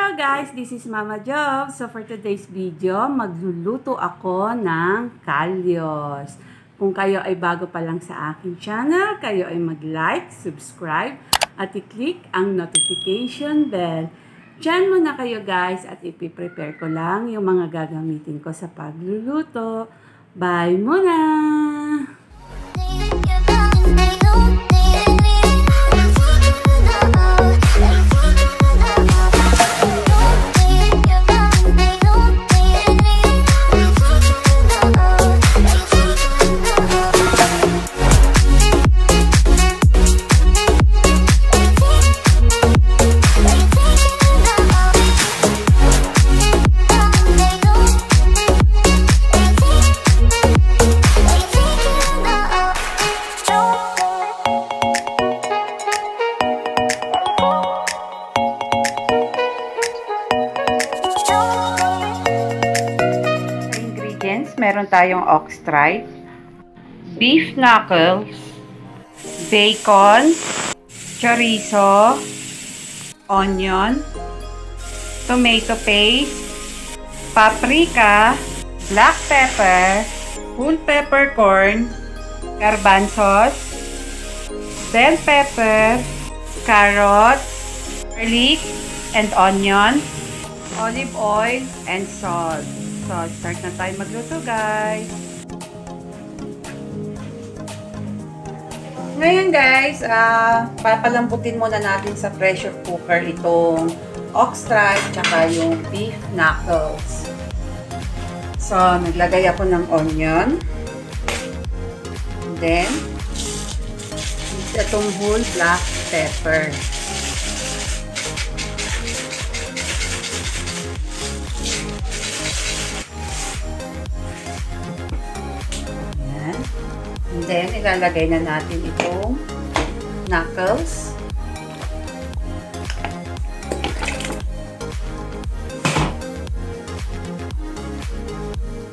Hello guys, this is Mama Job. So for today's video, magluluto ako ng Callos. Kung kayo ay bago pa lang sa aking channel, kayo ay mag-like, subscribe, at i-click ang notification bell. Diyan muna kayo guys at ipiprepare ko lang yung mga gagamitin ko sa pagluluto. Bye muna! Meron tayong ox tripe, beef knuckles, bacon, chorizo, onion, tomato paste, paprika, black pepper, whole peppercorn, garbanzos, bell pepper, carrots, garlic and onion, olive oil, and salt. So, start na tayo magluto, guys. Ngayon, guys, papalambutin muna natin sa pressure cooker itong ox tripe tsaka yung beef knuckles. So, naglagay ako ng onion. And then, itong whole black pepper. And then, ilalagay na natin itong knuckles.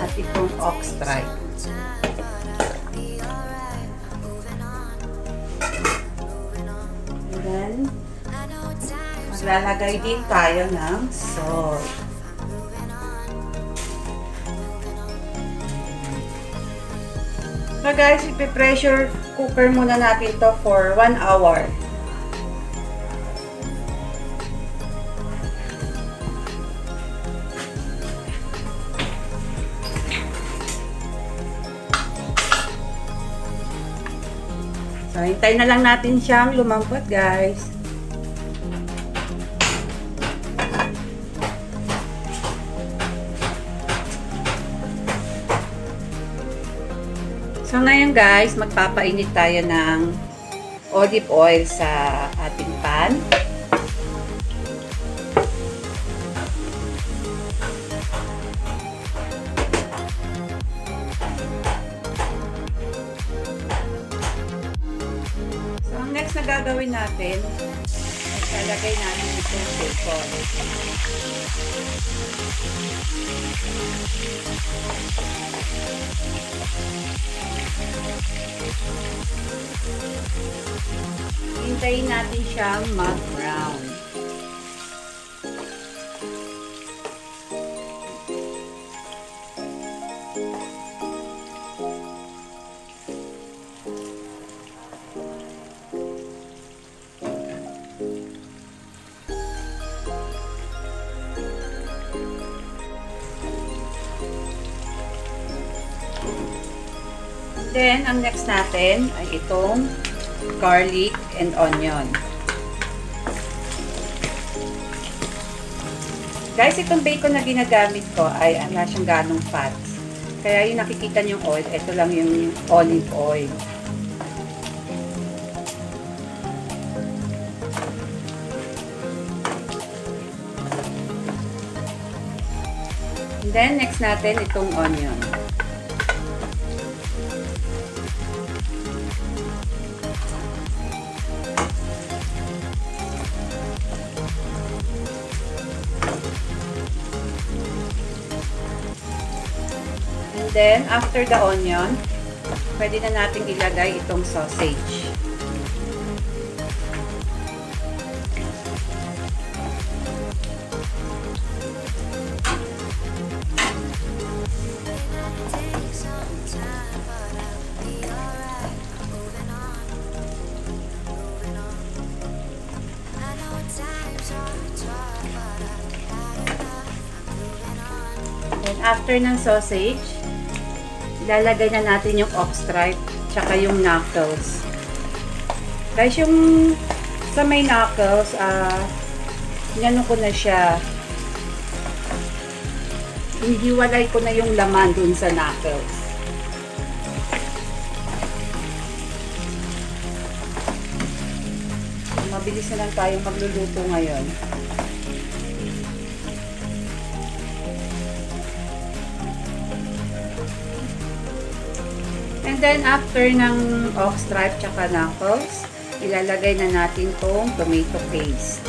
At itong ox tripe. And then, maglalagay din tayo ng salt. So guys, ipi-pressure cooker muna natin to for 1 hour. So, hintayin na lang natin siyang lumambot, guys. So, ngayon guys, magpapainit tayo ng olive oil sa ating pan. So, ang next na gagawin natin, ilalagay natin itong bacon. Hintayin natin siyang mag-brown. Then, ang next natin ay itong garlic and onion. Guys, itong bacon na ginagamit ko ay wala siyang ganong fats. Kaya yung nakikita niyong oil, ito lang yung olive oil. And then, next natin itong onion. Then, after the onion, pwede na natin ilagay itong sausage. Then after ng sausage, ilalagay na natin yung ox stripe tsaka yung knuckles. Guys, yung sa may knuckles, inano ko na siya. Hinihiwalay ko na yung laman dun sa knuckles. Mabilis na lang tayong magluluto ngayon. And then, after ng ox stripe tsaka knuckles, ilalagay na natin tong tomato paste.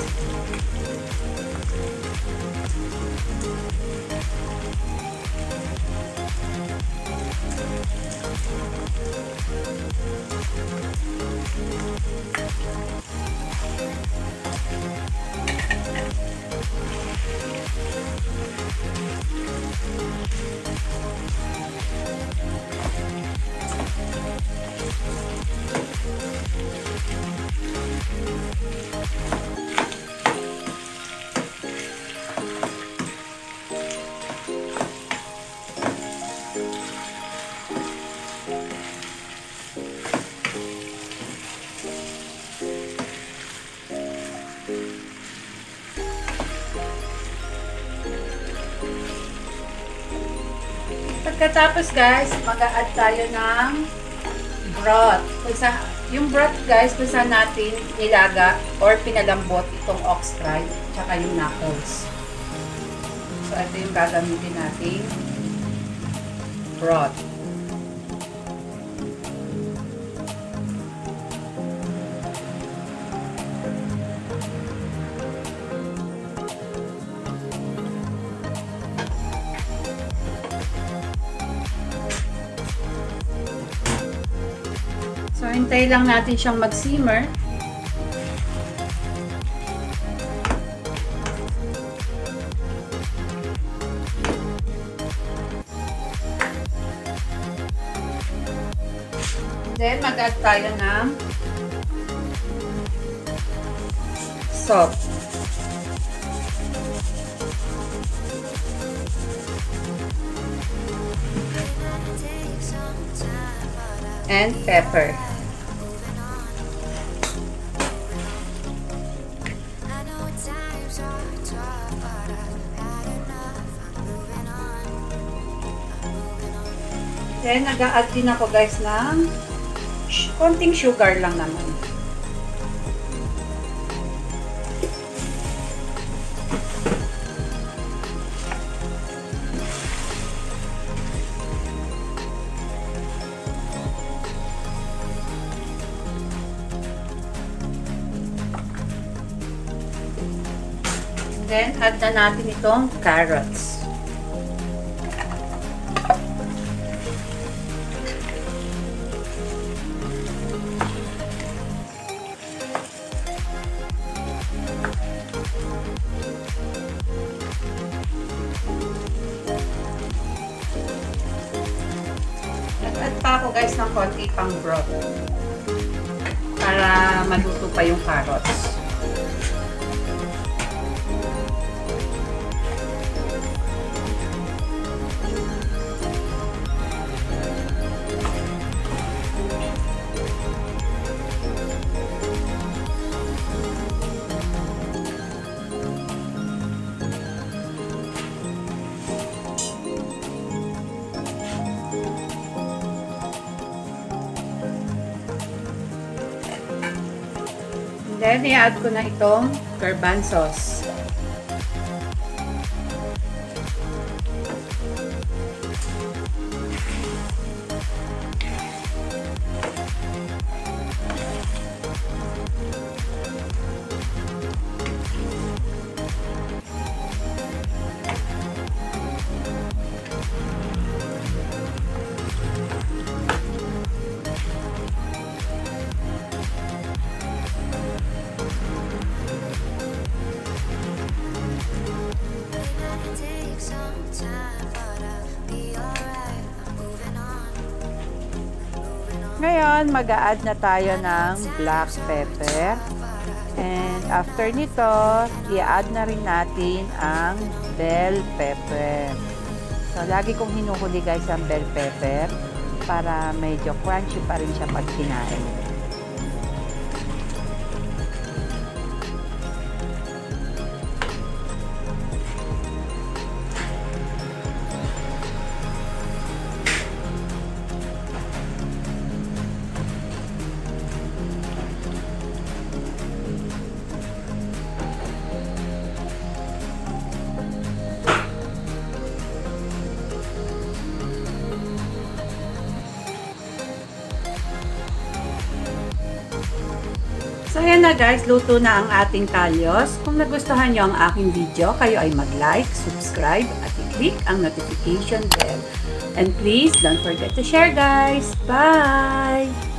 Pagkatapos guys, mag-a-add tayo ng broth. Yung broth guys, kung saan natin nilaga or pinalambot itong ox stripe tsaka yung knuckles. So ito yung gagamitin nating broth. So, hintay lang natin siyang mag-simmer. Then, mag-add tayo ng salt. And pepper. Then, nag-a-add din ako guys ng konting sugar lang naman. Then, add na natin itong carrots. Nag-add pa ako guys ng konti pang broth para maluto pa yung carrots. Then, i-add ko na itong garbanzos. Ngayon, mag-a-add na tayo ng black pepper. And after nito, i-add na rin natin ang bell pepper. So, lagi kong hinuhuli guys ang bell pepper para medyo crunchy pa rin siya pag kinain. So, yan na guys, luto na ang ating Callos. Kung nagustuhan nyo ang aking video, kayo ay mag-like, subscribe, at i-click ang notification bell. And please, don't forget to share guys. Bye!